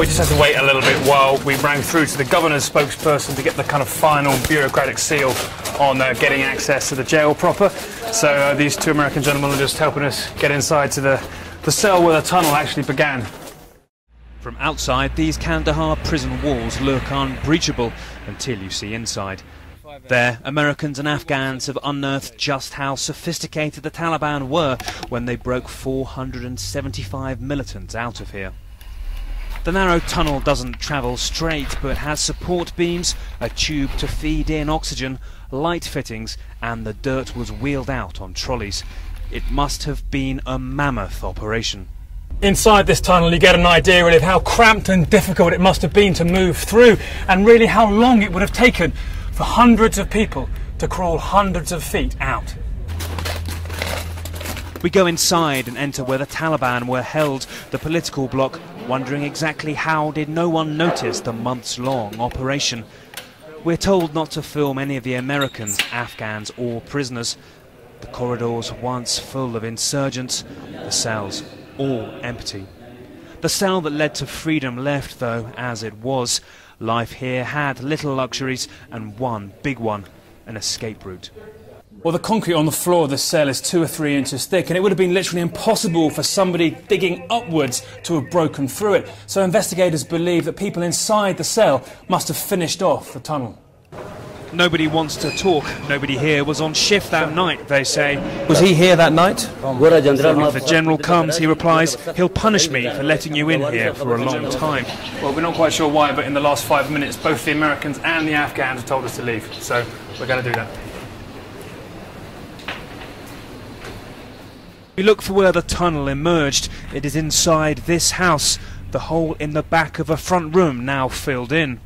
we just had to wait a little bit while we rang through to the Governor's spokesperson to get the kind of final bureaucratic seal on getting access to the jail proper. So these two American gentlemen are just helping us get inside to the cell where the tunnel actually began. From outside, these Kandahar prison walls look unbreachable until you see inside. There, Americans and Afghans have unearthed just how sophisticated the Taliban were when they broke 475 militants out of here. The narrow tunnel doesn't travel straight, but has support beams, a tube to feed in oxygen, light fittings, and the dirt was wheeled out on trolleys. It must have been a mammoth operation. Inside this tunnel you get an idea really of how cramped and difficult it must have been to move through, and really how long it would have taken for hundreds of people to crawl hundreds of feet out. We go inside and enter where the Taliban were held, the political bloc, wondering exactly how did no one notice the months-long operation. We're told not to film any of the Americans, Afghans or prisoners. The corridors once full of insurgents, the cells all empty. The cell that led to freedom left, though, as it was. Life here had little luxuries and one big one, an escape route. Well, the concrete on the floor of the cell is 2 or 3 inches thick, and it would have been literally impossible for somebody digging upwards to have broken through it. So investigators believe that people inside the cell must have finished off the tunnel. Nobody wants to talk. Nobody here was on shift that night, they say. Was he here that night? If the general comes, he replies, he'll punish me for letting you in here for a long time. Well, we're not quite sure why, but in the last 5 minutes, both the Americans and the Afghans have told us to leave. So we're going to do that. We look for where the tunnel emerged. It is inside this house, the hole in the back of a front room now filled in.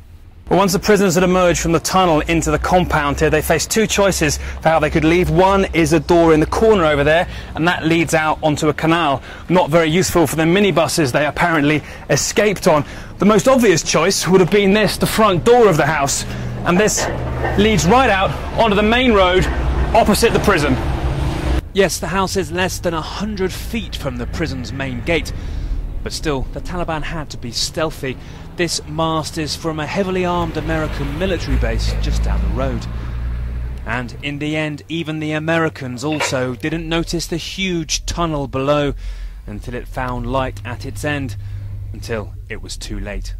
Well, once the prisoners had emerged from the tunnel into the compound here, they faced 2 choices for how they could leave. One is a door in the corner over there, and that leads out onto a canal. Not very useful for the minibuses they apparently escaped on. The most obvious choice would have been this, the front door of the house, and this leads right out onto the main road opposite the prison. Yes, the house is less than 100 feet from the prison's main gate. But still, the Taliban had to be stealthy. This mast is from a heavily armed American military base just down the road. And in the end, even the Americans also didn't notice the huge tunnel below until it found light at its end, until it was too late.